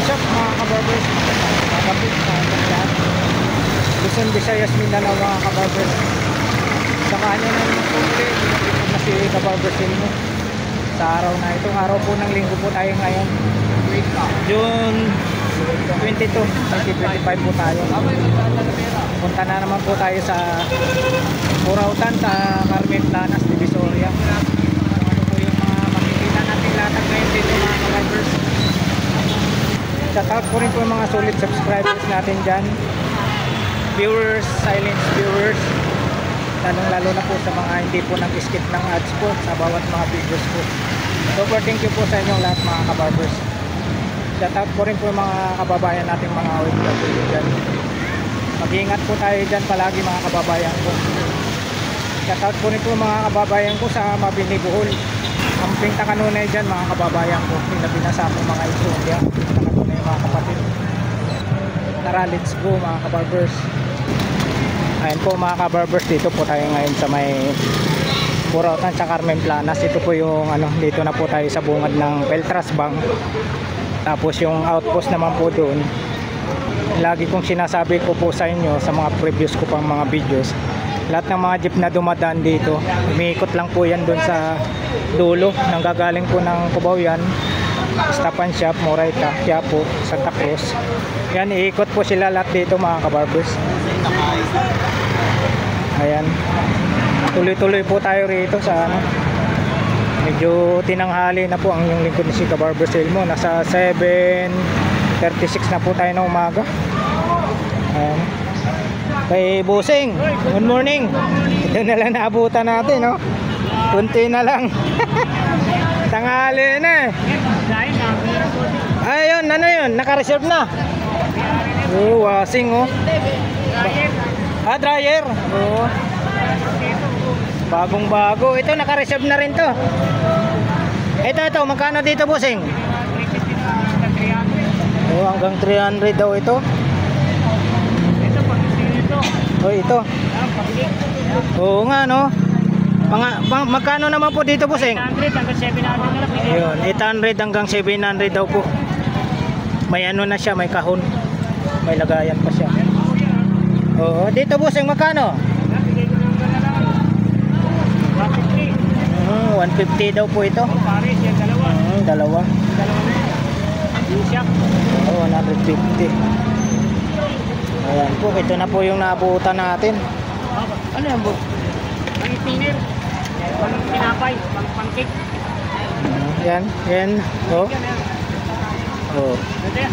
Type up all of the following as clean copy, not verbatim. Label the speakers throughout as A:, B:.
A: Shop mga kabarbers. Kapit sa lahat. Luzon, Visayas, Mindanao mga kabarbers. Samahan nyo ng pumuli. Pinapit na si kabarbers mo. Sa araw na ito. Araw po ng linggo po tayo ngayon. June 22, 2025 po tayo. Punta na naman po tayo sa Burautan sa Carmen Planas, Divisoria. Ano po yung mga makikita natin latag ngayon dito mga kabarbers. Shout out po rin po yung mga solid subscribers natin dyan. Viewers, silent viewers. Lalong lalo na po sa mga hindi po nag-skip ng ads po sa bawat mga videos po. Super thank you po sa inyong lahat mga kabarbers. Shout out po rin po yung mga kababayan natin mga OFW dyan. Mag-iingat po tayo dyan palagi mga kababayan ko. Shout out po rin po mga kababayan ko sa Mabini, Bohol. Amping Takanunay dyan mga kababayan ko. Pinabinasa po mga Isundia. Takanunay mga kapatid. Tara, let's go mga kabarbers. Ayan po mga kabarbers, dito po tayo ngayon sa may Burautan sa Carmen Planas. Ito po yung dito na po tayo sa bungad ng Peltras Bank. Tapos yung outpost naman po doon. Lagi kong sinasabi ko po sa inyo sa mga previous ko pang mga videos, lahat ng mga jeep na dumadaan dito, umiikot lang po yan doon sa dulo. Nanggagaling po ng Cubao yan, Stop and Shop, Moraita, Quiapo, Santa Cruz. Yan, iikot po sila lahat dito mga kabarbers. Ayan, tuloy-tuloy po tayo rito sa medyo tinanghali na po ang yung lingkod ni si Kabarbers Elmo. Nasa 7:36 na po tayo ng umaga. Ayan. Kay Busing, good morning. Ito na lang naabutan natin, no? Kunti na lang. Tanghali na eh. Ayun, ano yun? Naka-reserve na. Oh, wasing oh. Dryer. Oh. Bagong bago. Ito naka-reserve na rin to. Ito, magkano dito, Busing? Oh, hanggang 300 daw ito. Oh, ito. Oo nga, no? Magkano naman po dito, Busing?
B: 800 hanggang 700 na lang.
A: Ayun, 800 hanggang 700 daw po. May ano na siya, may kahon. May lagayan pa siya. Oo, dito, Busing, magkano? 150 daw po ito.
B: Pares yan, dalawa.
A: Dalawa.
B: Yung shock.
A: 150. Ayan po, ito na po yung naabutan natin.
B: Ano yan, bud? Ang thinner. Pang pinapay, pang pancake.
A: Yan. Oh. Oh.
B: Ito yan.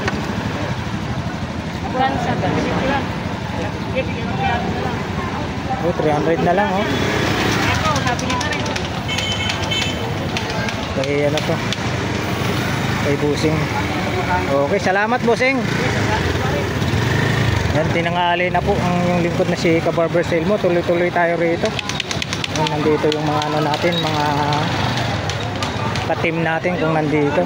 B: Magkano siya?
A: 300 na lang, oh.
B: Ito, sabi niya na rin.
A: Kaya ano to? Kay Busing. Okay, salamat Busing. Yan, tinanghali na po ang yung lingkod na si Kabarbers Elmo. Tuloy-tuloy tayo rito. Yan, nandito yung mga natin, mga ka-team natin kung nandito.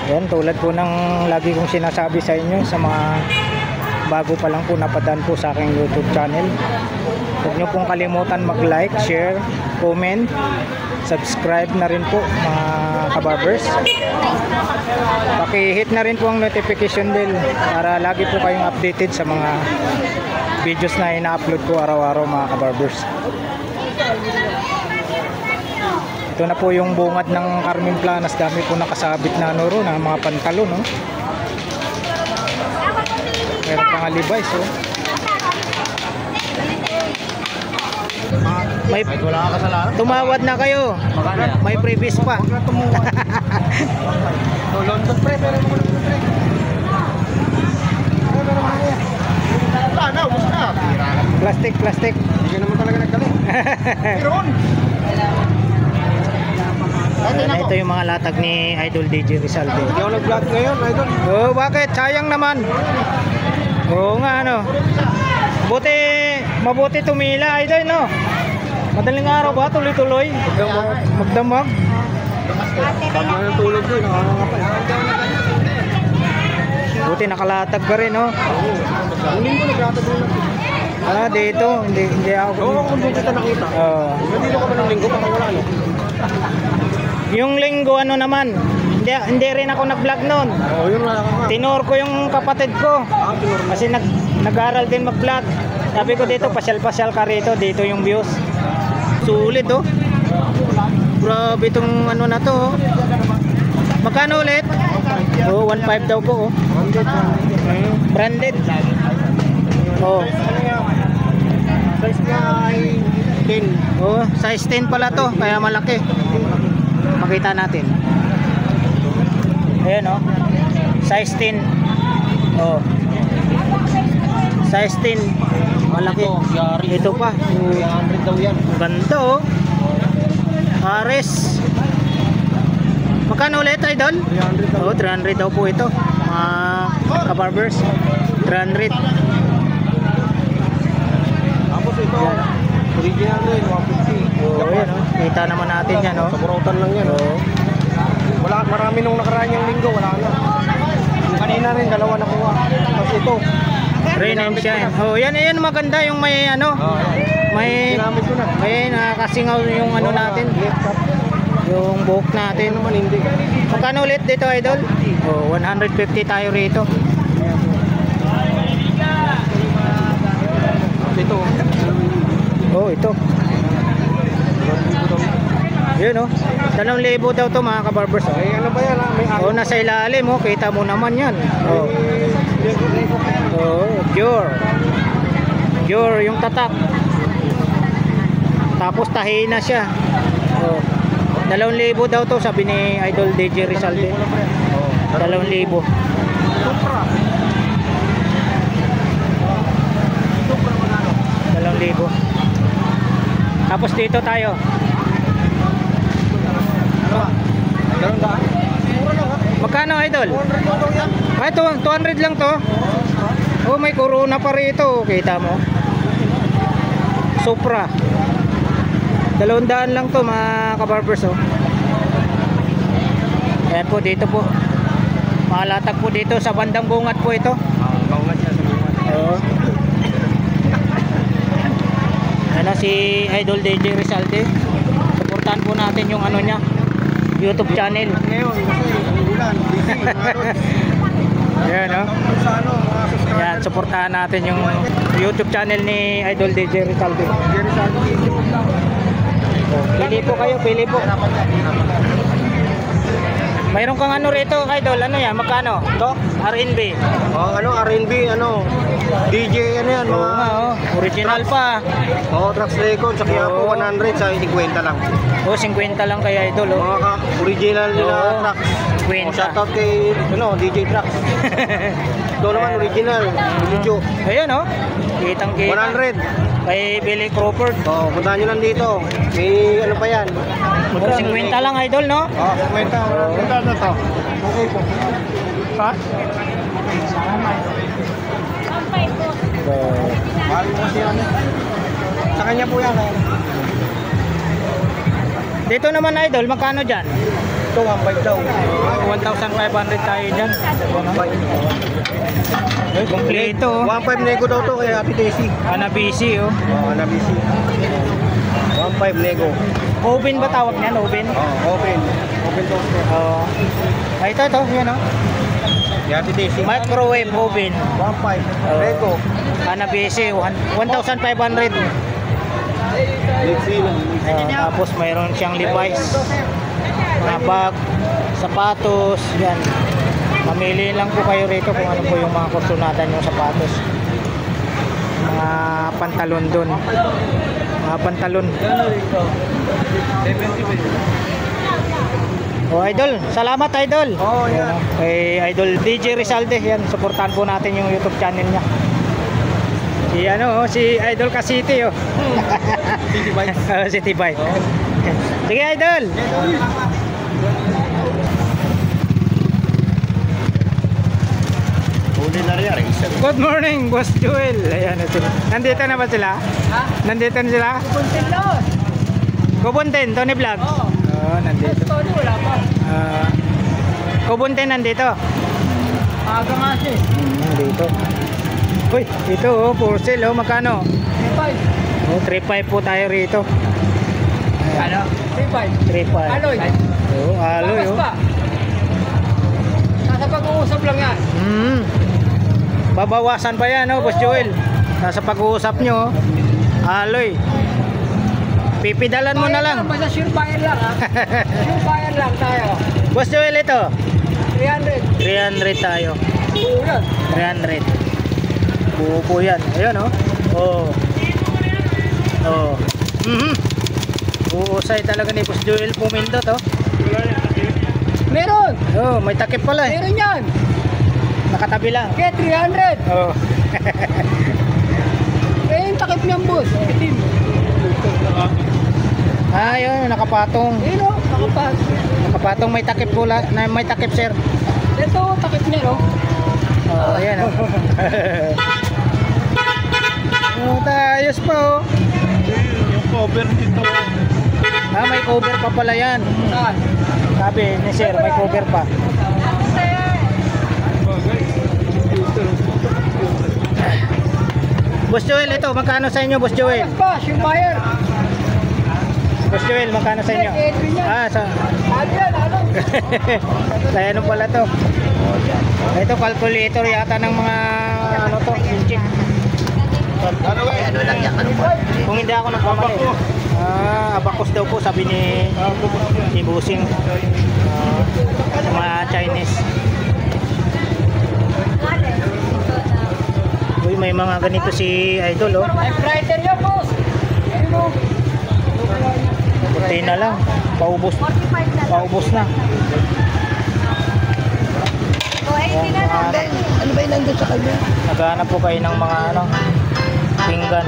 A: Yan, tulad po ng lagi kong sinasabi sa inyo sa mga bago pa lang po napadaan po sa aking YouTube channel. Huwag nyo pong kalimutan mag-like, share, comment, subscribe na rin po mga kabarbers. Paki-hit na rin po ang notification bell para lagi po kayong updated sa mga videos na ina-upload ko araw-araw mga kabarbers. Ito na po yung bungad ng Carmen Planas. Dami po nakasabit na nuro na mga pantalon, no? Meron pang Levi's, oh. May
B: Wala ka kasalanan.
A: tumawad na kayo. May previous pa.
B: Huwag na tumuwad. So, London pre, pero mo London pre. Wala na, ubos na.
A: Plastic.
B: Hindi ka naman talaga nagkali. Meron.
A: Ito yung mga latag ni Idol DJ Rizalde.
B: Hindi ako nag-vlog ngayon, idol.
A: Oh, bakit? Sayang naman. Oo nga, ano. Mabuti tumila, Idol, no? Madaling araw ba? Tuloy-tuloy? Magdamag?
B: Tama ng tulog doon, nakakapay.
A: Buti nakalatag ka rin, no?
B: Uling ko naglatag doon.
A: Dito. Hindi ako.
B: Oo, kung doon kita nakita.
A: Oo.
B: Nandito ka ba ng linggo? Baka wala, no?
A: Yung linggo ano naman, hindi rin ako nag-vlog noon.
C: Oh, yun lang ako.
A: Tinur ko yung kapatid ko.
C: Tinuro mo.
A: Kasi nag-aral din mag-vlog. Sabi ko dito, pasyal-pasyal ka rito. Dito yung views. Sulit oh. Grabe itong ano na to oh. Magkano ulit? Oh, 1.5 daw po oh. Branded. Oh.
C: Size niya ay 10.
A: Oh, size 10 pala to, kaya malaki. Makita natin. Ayan oh. Size 10. Oh. Size 10. Malaki. Ito pa.
C: 300 daw yan.
A: Ganda oh. Ares. Magkano ulit, idol?
C: 300 daw.
A: Oh, 300 daw po ito. Kabarbers. 300.
C: Tapos ito, original rin, 150.
A: Oh, ayan oh. Kita naman natin yan oh.
C: Sa Burutan lang yan.
A: Oh.
C: Wala, marami nung nakaraan yung linggo, wala na. Yung kanina rin, dalawa nakuha. Tapos ito.
A: Rain and shine. Oh, yan maganda yung may ano.
C: Oh, yan.
A: May
C: Ginamit ko na.
A: may nakakasingaw yung ano natin. Yung buhok
C: Ito
A: natin.
C: naman hindi.
A: Magkano ulit dito, idol? Oh, 150 tayo rito.
C: Tapos ito.
A: Oh, ito. Yun oh. 2,000 daw to mga kabarbers. Oh.
C: Ay, ano ba yan ha? May
A: Oh, nasa ilalim oh. Kita mo naman yan. Oh. Oh, pure. Pure yung tatak. Tapos tahi na siya. Oh. 2,000 daw to sabi ni Idol DJ Rizalde. 2,000.
C: Supra.
A: 2,000. Tapos dito tayo.
C: Ganun daan. Mura lang ha?
A: Magkano, idol?
C: 400 daw yan.
A: Ah, ito, 200 lang to. Oh, may corona pa rito. Kita mo. Supra. 200 lang to mga kabarbers oh. Ayan po dito po. Malatag po dito sa bandang bungat po ito.
C: Bangat yan sa bungat.
A: Oo. Ano si Idol DJ Rizalde. Suportahan po natin yung ano niya, YouTube channel.
C: Ngayon, kasi ulan, busy, marot.
A: Ayan oh.
C: Sa ano, mga subscribers.
A: Ayan, suportahan natin yung YouTube channel ni Idol DJ Rizalde.
C: Jerry Sandy.
A: Pili po kayo, pili po. Mayroon kang ano rito, Idol, ano yan, magkano?
C: Ito?
A: R&B.
C: Oh, ano, R&B, ano, DJ, ano yan,
A: Oo
C: mga,
A: nga, oh. Original pa.
C: oh, Trax Record, sa kaya po, 100 sa 50 lang.
A: Oh, 50 lang kay Idol, oh.
C: Mga original nila
A: Oo,
C: Trax.
A: 50.
C: Oh, shoutout kay, ano, DJ Trax. Ito naman, original, video.
A: Ayan, oh. Kitang-kita.
C: 100.
A: Kay Billy Crawford.
C: Oh, puntahan nyo lang dito. May, ano pa yan?
A: Oh, 50 lang, Idol, no?
C: Oh, 50. Punta na to. Okay po. Ha? Mahal mo kasi yan. Sa kanya po yan.
A: Dito naman, Idol, magkano dyan?
C: Ito, 1.5 daw.
A: 1,500 tayo dyan. Ay, kompleto, oh.
C: 1.5 nego daw to kay Ate Tessie.
A: Hanabishi, oh.
C: Oh, nabisi. 1.5 nego.
A: Oven ba tawag niyan? Oven?
C: Oh, open. Open toaster.
A: Oo. Ay, ito, yan, oh.
C: Kay Ate Tessie.
A: Microwave oven.
C: 1.5 nego.
A: Hanabishi, 1,500.
C: Lipsi lang.
A: Tapos mayroon siyang Levi's. Mga bag, sapatos, yan. Mamili lang po kayo rito kung ano po yung mga kursunatan yung sapatos. Mga pantalon dun. Mga pantalon. Oh, Idol, salamat, Idol.
C: Oh, yeah.
A: Kay Idol DJ Rizalde, yan, suportahan po natin yung YouTube channel niya. Si ano, si Idol Kasiti, oh.
C: City Bike.
A: City Bike. Sige, Idol.
C: Huli na rin.
A: Good morning, Boss Joel. Ayan, sila. Nandito na ba sila?
B: Ha?
A: Nandito na sila?
B: Kuntin doon.
A: Kubuntin, Tony Vlogs. Oo, nandito.
B: Tony, wala pa.
A: Kubuntin nandito.
B: Aga nga siya.
A: Nandito. Uy, ito oh, for sale oh, magkano?
B: 3.5.
A: Oh, 3.5 po tayo rito.
B: Ano? 3.5.
A: 3.5.
B: Alloy.
A: Oh, aloy oh.
B: Nasa pag-uusap lang yan.
A: Babawasan pa yan oh, Boss Joel. Nasa pag-uusap nyo oh. Aloy. Pipidalan mo na lang.
B: Basta sure buyer lang ha. Sure buyer lang tayo.
A: Boss Joel, ito
B: 300.
A: 300 tayo.
B: Oo yan.
A: 300. Buo po yan. Ayun oh. Oh. Oh. Uusay talaga ni Boss Joel Pumindot oh.
B: Meron.
A: Oh, may takip pala eh.
B: Meron yan.
A: Nakatabi lang.
B: Kaya 300.
A: Oh.
B: Eh yung takip niyang boss. Itim.
A: Ah, yun, nakapatong.
B: Eh no, nakapasok.
A: Nakapatong may takip pula, na may takip sir.
B: Ito, takip niya no.
A: Oh, ayan oh. Oh, tayos pa oh.
C: Yung cover dito.
A: Ah, may cover pa pala yan.
B: Saan?
A: Sabi ni sir, may cover pa. Boss Joel, ito, magkano sa inyo, Boss Joel?
B: Pa, sure buyer.
A: Boss Joel, magkano sa inyo? Ah, sa...
B: Ano yan, ano?
A: Kaya ano pala to? Ito, calculator yata ng mga ano to, engine.
C: Ano lang yan?
A: Kung hindi ako nagkamali. Ah, abacus daw po sabi ni Busing. Sa mga Chinese. Uy, may mga ganito si Idol oh.
B: Typewriter yan, boss. Ano?
A: Puti na lang. Paubos. Paubos na.
B: Ano ba yung nandun sa kanya?
A: Naghahanap po kayo ng mga ano, pinggan.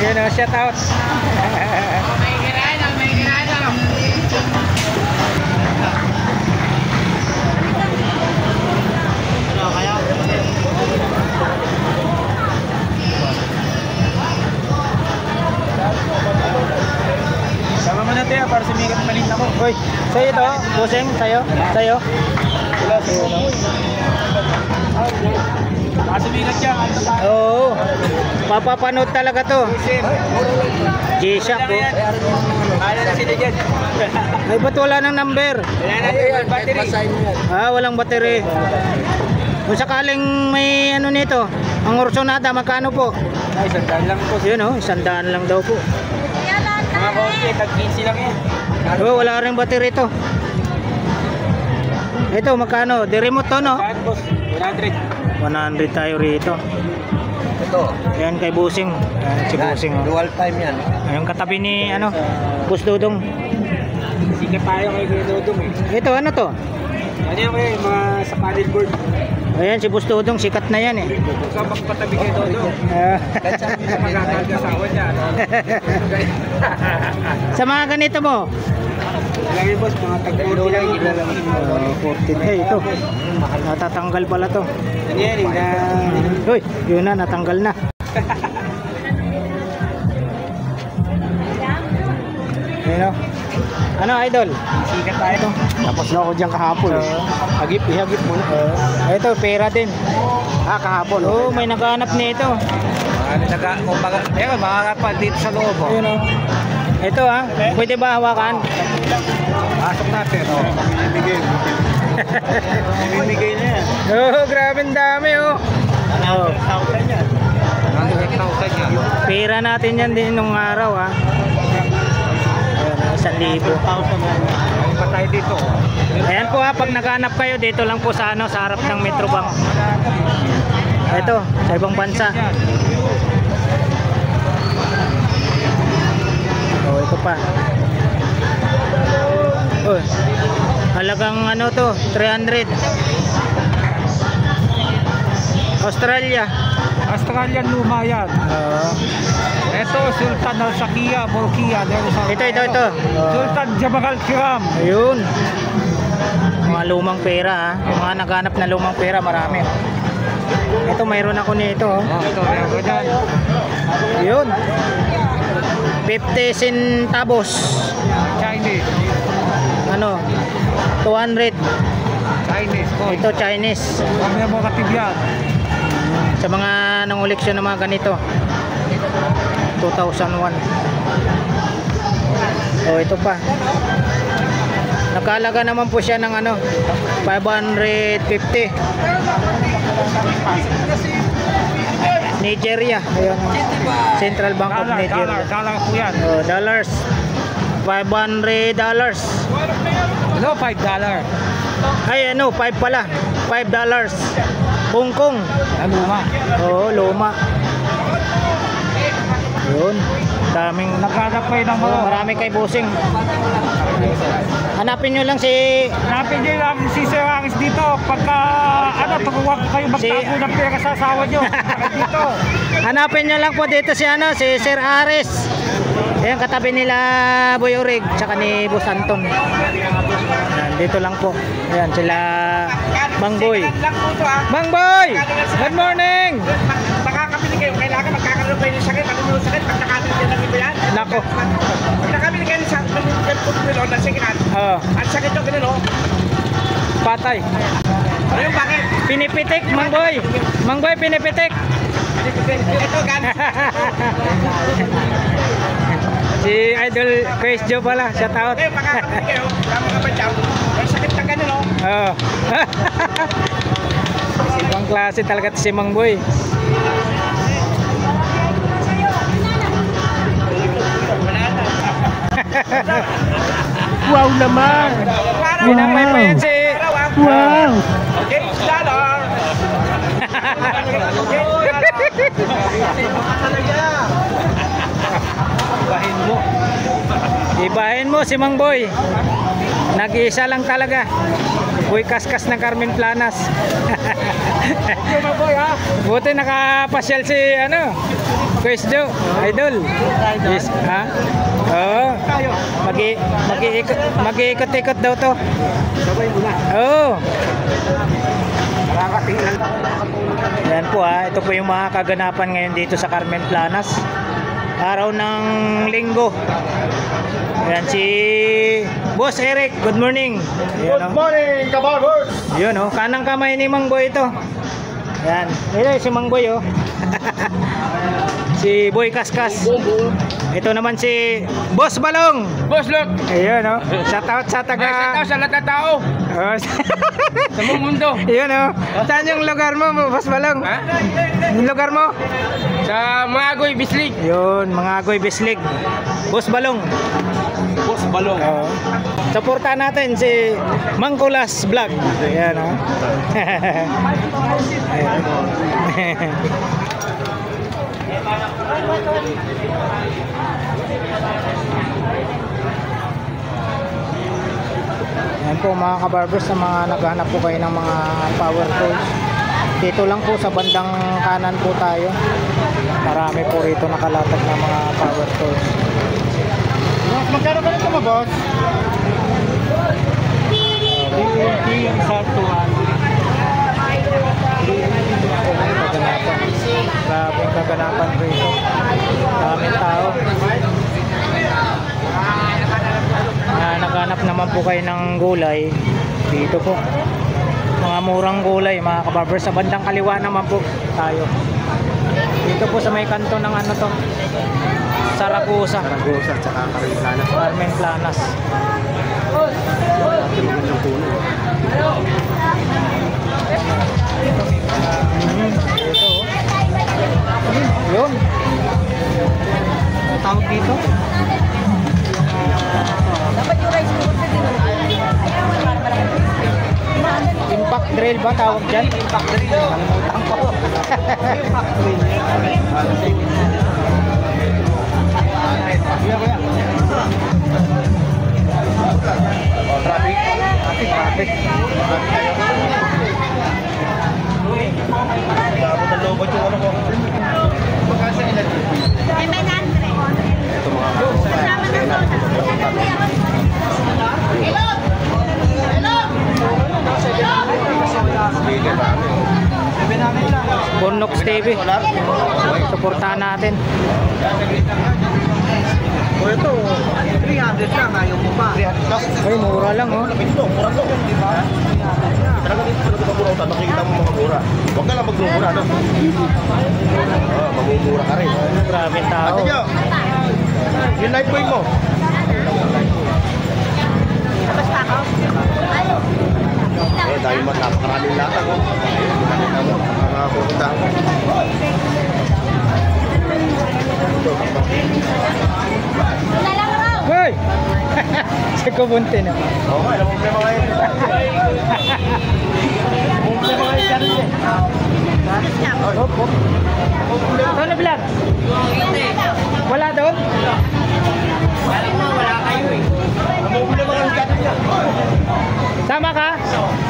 A: Yun o, shout out.
B: May kiraan, may kiraan.
C: Sama mo na tayo para sumikat malit ako.
A: Uy, sa'yo to, Busing, sa'yo, sa'yo.
C: Wala sa'yo no? Para sumikat siya.
A: Oo, mapapanood talaga to. G-Shock po.
C: Ano na sila dyan?
A: Ay, ba't wala ng number?
C: Wala na yung battery.
A: Ah, walang battery. Kung sakaling may ano nito, ang Orsonada, magkano po?
C: Ay, sandal lang po.
A: Yun oh, 100 lang daw po.
C: Mga konti, tag 15 lang yan.
A: Oh, wala ring battery to. Ito, magkano? The remote to, no?
C: Saan boss? 100.
A: 100 tayo rito.
C: Ito.
A: Ayan kay Busing. Ayan, si Busing. Oh.
C: Dual time yan.
A: Ayun katabi ni, ano, Boss Dudong.
C: Sikat tayo kay Kuya Dodong eh.
A: Ito, ano to?
C: Ano yan kayo, mga sa paddleboard.
A: Ayan, si Boss Dudong, sikat na yan eh.
C: Sa pagpatabi kay Dodong. Sa magkakasawa niya.
A: Sa mga ganito mo?
C: Lagi boss, mga tag-40 lang.
A: 14. Hey, ito. Natatanggal pala to.
C: Ano yan,
A: Uy, yun na, natanggal na. Ayun o. Ano, Idol?
C: sikat tayo. Tapos na ako dyan kahapon. Hagip, ihagip mo na.
A: Ito, pera din.
C: Kahapon.
A: Oo, may naghanap nito.
C: Makakapal dito sa loob.
A: Ayun o. Ito ha, pwede ba hawakan?
C: Pasok natin. Bibigay na yan.
A: Oo, grabe ang dami oh. Oh.
C: 100,000 yan. 100,000 yan.
A: Pera natin yan din nung araw ha. Ayan, 1,000.
C: Patay dito.
A: Ayan po ha, pag naghanap kayo dito lang po sa ano, sa harap ng Metrobank. Ito, sa ibang bansa. Oh, ito pa. Oh, halagang ano to, 300. Australia.
C: Australian luma yan. Ito, Sultan Al-Sakia, Bolkia.
A: Ito.
C: Sultan Jabal Al-Kiram.
A: Ayun. Mga lumang pera ha. Yung mga naghanap na lumang pera, marami. Ito, mayroon ako nito. Oh.
C: Ito, meron yan.
A: Ayun. 50 centavos.
C: Chinese.
A: Ano? 200.
C: Chinese.
A: Ito Chinese.
C: Kami mo katibyan.
A: Sa mga nanguliksyon ng mga ganito. 2001. Oh, ito pa. Nakalaga naman po siya ng ano, 550. Nigeria. Ayun. Central Bank of Nigeria.
C: Dollar po yan.
A: Oh, dollars. $500.
C: Ano, $5.
A: Ay ano, 5 pala. $5. Hong Kong.
C: Ano ma?
A: Oo, luma. Yun. Daming
C: Naghanap kayo ng mga.
A: marami kay Busing. Hanapin nyo lang si
C: Hanapin nyo lang si Sir Aris dito. Pagka, ano, pagkuwag kayo magtago ng pera sa asawa nyo. Dito.
A: hanapin nyo lang po dito si ano, si Sir Ares. Ayan, katabi nila Boy Orig tsaka ni Boss Anton. Ayan, dito lang po. Ayan, sila Mang Boy. Mang Boy! Good morning!
B: Makakabili kayo, kailangan magkakaroon kayo ng sakit, malulunod sakit, pag nakabili kayo ng iba yan.
A: Nako.
B: Pag nakabili kayo ng malulunod ng sikiran,
A: Oh,
B: ang sakit yung ganun,
A: patay.
B: ano yung bakit?
A: Pinipitik, Mang Boy. Mang Boy, pinipitik.
B: Ito, gan.
A: Si Idol Chris Joe pala, shout out.
B: Eh, makakabili kayo, ng mga badyaw, ang sakit ng ganun,
A: Oh. Ibang klase talaga si Mang Boy.
C: Wow naman!
A: Pinapay pa yan si...
C: Wow!
B: Okay, dollar.
C: Bahin mo.
A: Ibahin mo si Mang Boy. Nag-iisa lang talaga. Boy Kaskas ng Carmen Planas.
C: Yung boy ha?
A: Buti nakapasyal si ano, Chris Joe, Idol. Yes, ha? Oo. Mag-iikot-ikot daw to.
C: Sabay mo na.
A: Oo.
C: Nakakatingnan.
A: Yan po ha, ito po yung mga kaganapan ngayon dito sa Carmen Planas. Araw ng Linggo. Yan si Boss Eric, good morning. Yan,
C: morning, kabarbers!
A: Yun oh, kanang kamay ni Mang Boy ito. Yan, ito si Mang Boy oh. Si Boy Kaskas. Ito naman si Boss Balong.
C: Boss, look!
A: Ayun oh, shout out sa taga...
C: sa lahat ng tao!
A: Oh,
C: Sa buong mundo!
A: yun oh. Saan yung lugar mo, Boss Balong?
C: Ha?
A: Yung lugar mo?
C: Sa Magoy, Bislig!
A: Yun, mga Agoy Bislig. Boss Balong.
C: Boss Balong!
A: Oo. Suportahan natin si Mangkulas Vlog. Ayan oh. Ayan. Yan po mga kabarbers, sa mga naghanap po kayo ng mga power tools. Dito lang po sa bandang kanan po tayo. Marami po rito nakalatag na mga power tools.
C: Magkano ka nito mo, boss? Sa tuwan.
A: Kaganapan. Grabe ang kaganapan rito. Daming tao. Naghanap naman po kayo ng gulay. Dito po. Mga murang gulay, mga kabarbers. Sa bandang kaliwa naman po tayo. Dito po sa may kanto ng ano to, Saragosa.
C: Saragosa, tsaka Carmen.
A: Carmen Planas.
C: Ate magandang puno.
A: Ito oh. Yun. Ang tawag dito? Impact drill ba tawag dyan? Impact drill. Kalimutan ko. Impact drill.
C: Traffic.
A: Traffic.
C: Dapat ang lobot yung ano ko. Magkasa ilan? Ito mga
A: Bornox TV. Suportahan natin.
C: O ito, 300 lang, ayaw mo pa. 300 lang.
A: Ay, mura lang oh.
C: Ito, mura to. Di ba? Talaga dito talaga magmura utan. Nakikita mo mga mura. Huwag ka lang magmumura, no? Magmumura ka rin.
A: Grabe tao.
C: Ate Jo, yung life boy mo. Eh, dahil mas napakaraming latag, oh. Mga pupunta.
A: Hoy! Sa kubunti na.
C: Oo nga, alam mo mga ngayon.
A: Ano vlog? Wala doon?
C: Namumuli mga higatan niya.
A: Sama ka?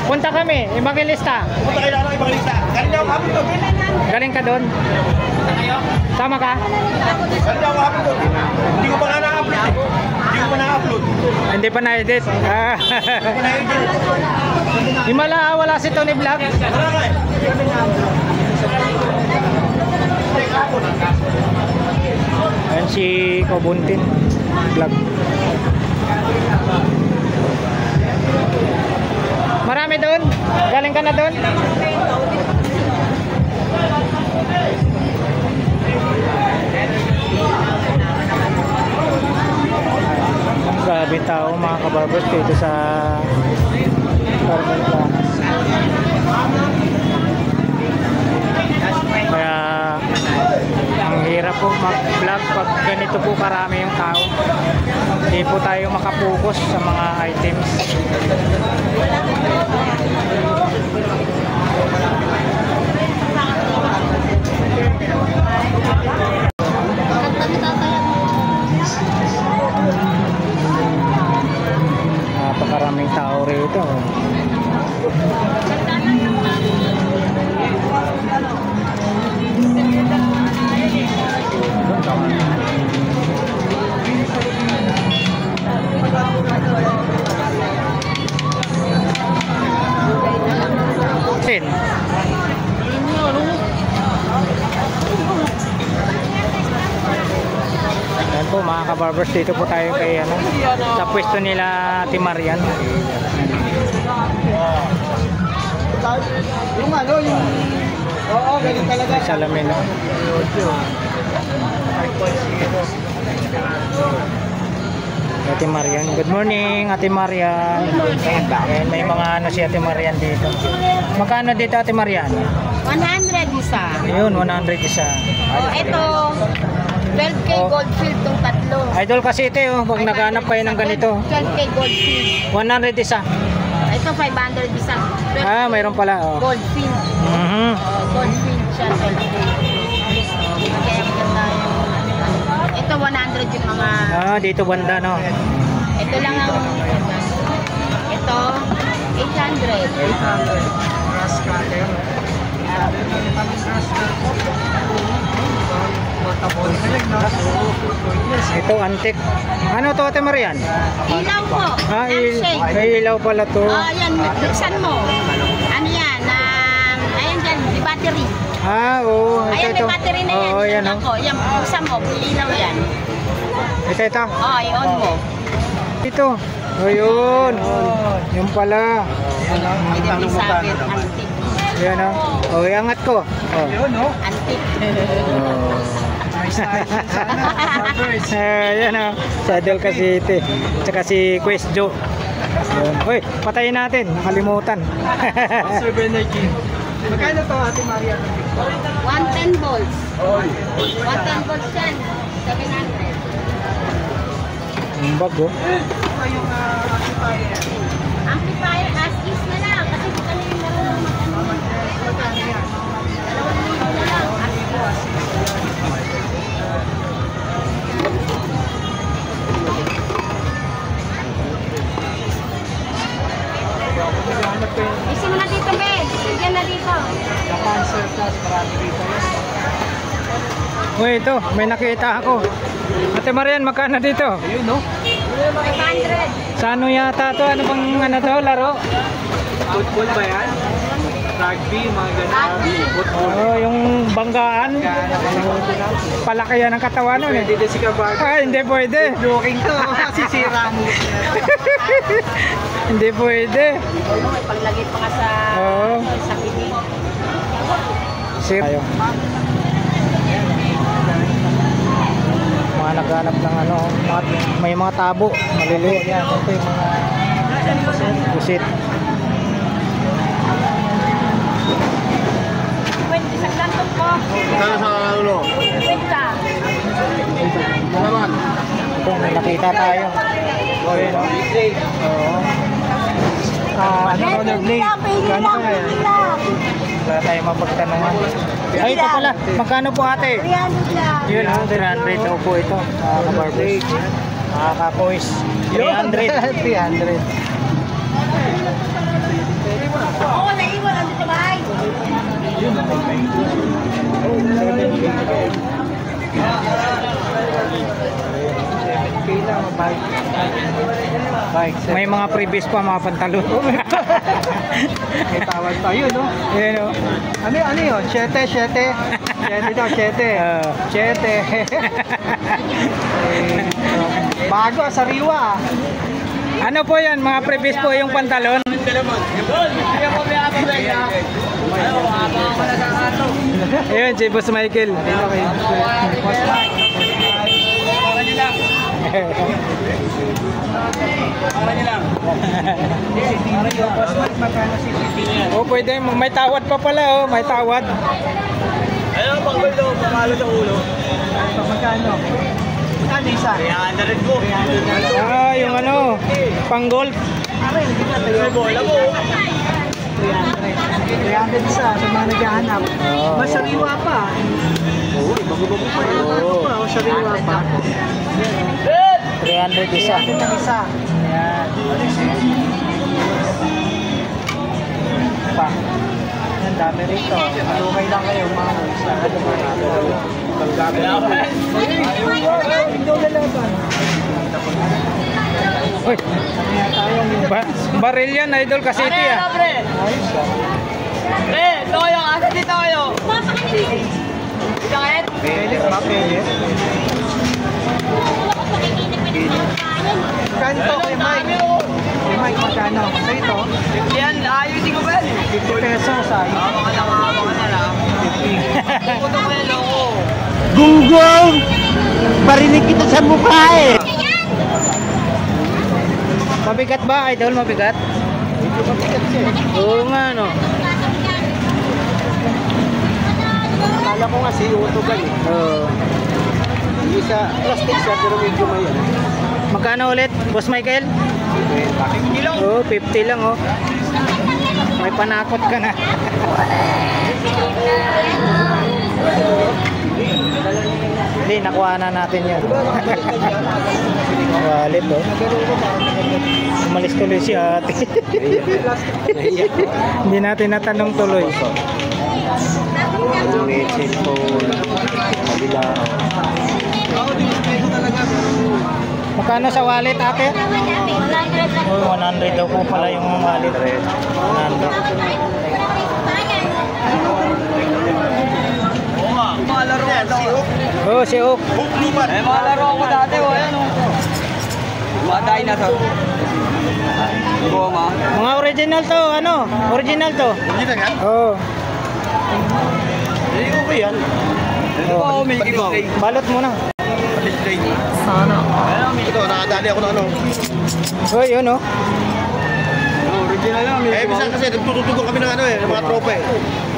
A: Punta kami, Evangelista.
C: Punta kayo lang ibang lista. Galing niya ako hapon doon.
A: Galing ka doon? Sama ka?
C: Galing niya ako hapon doon. Hindi ko pa nga na-upload eh. Hindi ko pa na-upload.
A: Hindi pa na-edit. Ah.
C: Hindi ko na-edit.
A: Himala, wala si Tony Vlog.
C: Wala nga eh.
A: Ayan si Kobuntin Vlog. Marami doon? Galing ka na doon? Grabe tao mga kabarbers dito sa Carmen Planas. Kaya ang hirap po mag-vlog pag ganito po karami yung tao. Hindi po tayo makapokus sa mga items. Napakaraming tao rito. Sin. Yan po mga kabarbers, dito po tayo kay ano, sa pwesto nila Ate Marian.
C: Yung ano, yung... Oo, galing talaga.
A: May salamin no? Ate Marian, good morning Ate Marian. Ayan, may mga ano si Ate Marian dito. Magkano dito Ate Marian?
D: 100 isa.
A: Ayun, 100 isa.
D: Ito, 12K
A: Oh.
D: Goldfield tong tatlo.
A: Idol kasi ito oh, pag naghanap kayo ng ganito.
D: 12K Goldfield.
A: 100 isa.
D: Ito 500 isa. 12K
A: Ah, mayroon pala oh.
D: Goldfield.
A: Mhm.
D: Goldfield siya 12K. Kaya maganda yung... Ito 100 yung mga...
A: Ah, dito banda no.
D: Ito lang ang... Ito, 800.
A: Ito antik. Ano to Ate Marian?
D: Ilaw po.
A: Ah,
D: Lampshade.
A: may ilaw pala to.
D: Yan, buksan mo. Ano yan? Ayan dyan, di battery.
A: Ah, oo.
D: Ayan, may
A: Ito.
D: battery na yan.
A: Oo, yan oh.
D: Ako, yan, buksan mo, ilaw yan.
A: Ito.
D: I-on mo.
A: Ito. Oh, yun. Yung pala.
D: Hindi sabit, antik.
A: Yan oh. Oh, iangat ko. Oh.
D: Antik.
A: Yan oh. Si Adel kasi ito. Tsaka si Quest Joe. Yun. Uy, patayin natin. Nakalimutan.
C: Conserve energy. Magkano to Ate Maria?
D: 110 volts. 110 volts yan. 700.
A: Ang bag oh.
D: Amplifier as is na lang. Kasi di kami yung marunong mag-ano. 2,000 na lang. As is. Isi mo na dito, Ben. Bigyan na dito.
A: Uy, ito. May nakita ako. Ate Marian, magkano dito?
D: 500.
A: Sa ano yata to? Ano bang ano to? Laro?
C: Football ba yan? Rugby, mga ganun. Football.
A: Oh, yung banggaan. Palakihan ng katawan nun eh.
C: Pwede din si Kabarber.
A: Ay, hindi pwede.
C: Joking to, sisira mo.
A: Hindi pwede.
D: May paglagay pa nga sa
A: Oo.
D: sa bibig.
A: Sir. Tayo. Mga naghanap ng ano, may mga tabo, maliliit yan. Ito yung mga pusit.
D: Pwede sa kantong ko.
C: Kaya sa ulo?
D: Pwede.
C: Naman.
A: Ito, may nakita tayo.
C: Okay, no?
A: Oo. Ano Ronald Blake? Gano'n ka eh? Wala tayong mapagtanungan. Ay, ito pala. Magkano po ate?
D: 300 lang.
A: Yun, 300 daw po ito. Kabarbers. Kapoys. 300. 300.
D: Oo, naiwan ang tumay.
A: May mga previous pa mga pantalon.
C: May tawad pa yun, no?
A: Yan o.
C: Ano yun? 7 daw, 7. Bago, sariwa.
A: Ano po yan? Mga previous po yung pantalon? Ayun, si Boss Michael. Oh, pwede. May tawad pa pala, oh. May tawad.
C: Ayun, panggol daw, pamalo sa ulo. Magkano? Magkano isa? 300 po.
A: Ah, yung ano, pang golf.
C: Bola mo. 300 isa sa mga naghahanap. Mas sariwa pa. Oo, bago-bago pa yun.
A: Oo.
C: Sariwa pa.
A: 300 isa.
C: 300 ang isa.
A: Ayan. Pa.
C: Ang dami rito. Malumay lang kayo, mga isa. Ang dami Hindi lalaban.
A: Uy, baril yan, Idol Kasiti ah.
C: Ayos ka.
B: Ito yung asa dito kayo. Dito kayo.
C: Pelit ba? Pelit? Kanto kay Mike. Kay Mike, magkano? Sa ito?
B: Yan, ayusin ko ba yan?
C: 50 pesos ay.
B: Baka na lang. 50. Puto ko yan, loko.
C: Gunggong! Barinig kita sa mukha eh!
A: Mabigat ba, Idol? Mabigat?
C: Medyo mabigat siya eh.
A: Oo nga, no.
C: Akala ko nga si Utogan eh.
A: Oo.
C: Hindi sa plastic siya pero medyo may ano.
A: Magkano ulit, Boss Michael? Oo, 50 lang, oh. May panakot ka na. Hindi, nakuha na natin yun. Wallet, oh. Umalis tuloy si ate. Hindi natin natanong tuloy. Magkano sa wallet, ate? Oh, 100 daw po pala yung wallet. 100.
B: Mga laro ko daw.
A: Oh, si Oak.
B: Eh, mga laro ko dati, o yan o. Mga dinosaur. Goma.
A: Mga original to, ano? Original to.
C: Hindi na yan?
A: Oh.
C: Hindi ko ba yan?
B: Oo, Mickey Mouse.
A: Balot mo na.
B: Sana.
C: Ito, nakadali ako ng ano.
A: Oh, yun, oh.
B: Original lang,
C: Eh, bisa kasi nagtututugan kami ng ano eh, ng mga tropa eh.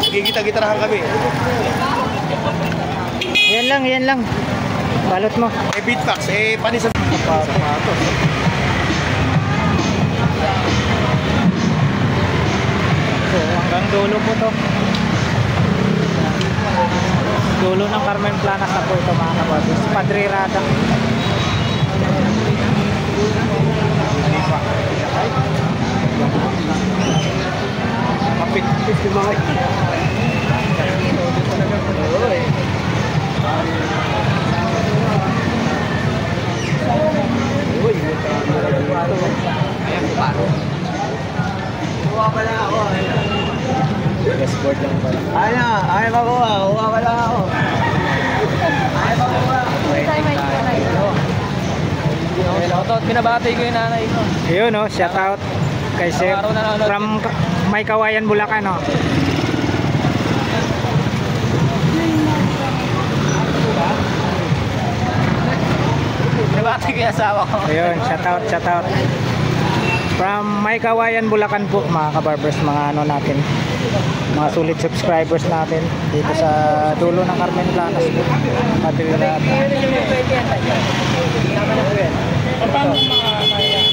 C: Gigita-gitarahan kami.
A: Yan lang, yan lang. Balot mo.
C: Eh, beatbox, eh, panis sa sapatos.
A: So, hanggang dulo po to. Dulo ng Carmen Planas na po ito, mga kababis. Padre Rada.
C: Kapit yung mga
B: Kuha pala ako.
C: Ay, mabuha. Wala ako. Ay, mabuha. Shoutout, binabati ko yung nanay ko.
A: Ayun oh, shout out kay Sir
C: Araw na nanonood.
A: from May Kawayan, Bulacan oh.
C: Binabati ko yung asawa ko.
A: Ayun, shout out from May Kawayan, Bulacan po mga kabarbers, mga ano natin, mga solid subscribers natin dito sa dulo ng Carmen Planas po. Madrila.
B: Paano mga ito eh?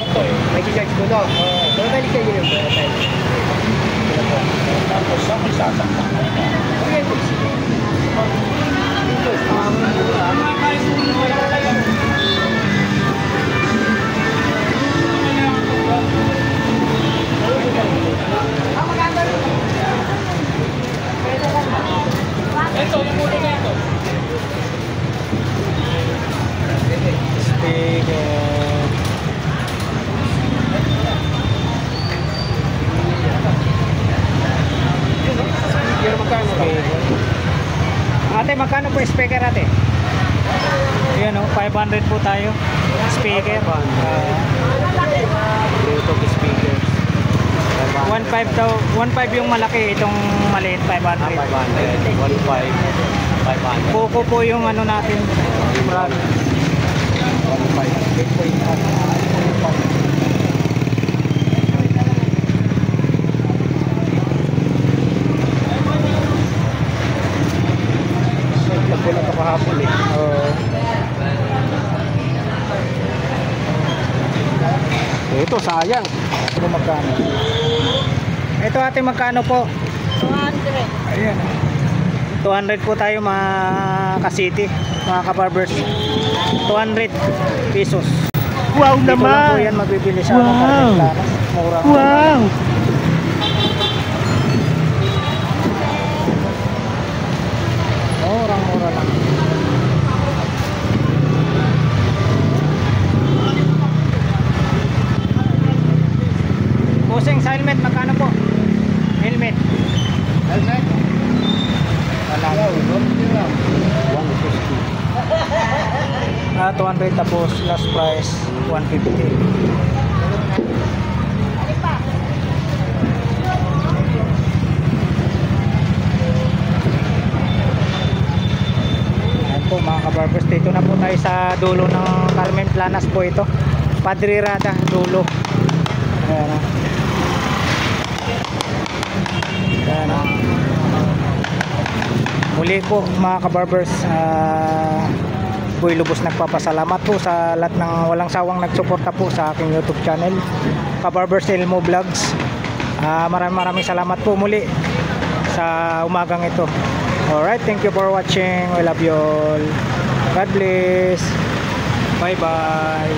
C: May charge ko, no? Balik kayo yun.
B: Tapos ako sasakta. Ito, yung muli na ito.
A: Ate, magkano po speaker ate? Ayan o, 500 po tayo. Speaker.
C: Bluetooth speaker.
A: 1.5 daw, 1.5 yung malaki, itong maliit 500.
C: 500. 500.
A: Poco po yung ano natin. Brad.
C: 1.5. Wala pa kahapon eh. Ito sayang.
A: Ito magkano? Ito ate, magkano po?
D: 200.
A: Ayan. 200 po tayo mga ka-city, mga ka-barbers. 200 pesos.
C: Wow
A: Dito lang po yan mabibili sa Carmen Planas. Mura.
C: Wow!
A: Murang-mura lang. Kusing sa helmet, magkano po? Helmet.
C: Helmet?
A: Wala.
C: 150.
A: 200 tapos last price 150. Ayan po mga kabarbers, dito na po tayo sa dulo ng Carmen Planas po ito. Padre Rada, dulo. Ayan o. Ayan o. Muli po mga kabarbers, Boy lubos nagpapasalamat po sa lahat ng walang sawang nagsuporta po sa aking YouTube channel, Kabarbers Elmo Vlogs. Maraming salamat po muli sa umagang ito. Alright, thank you for watching. We love you all. God bless. Bye bye.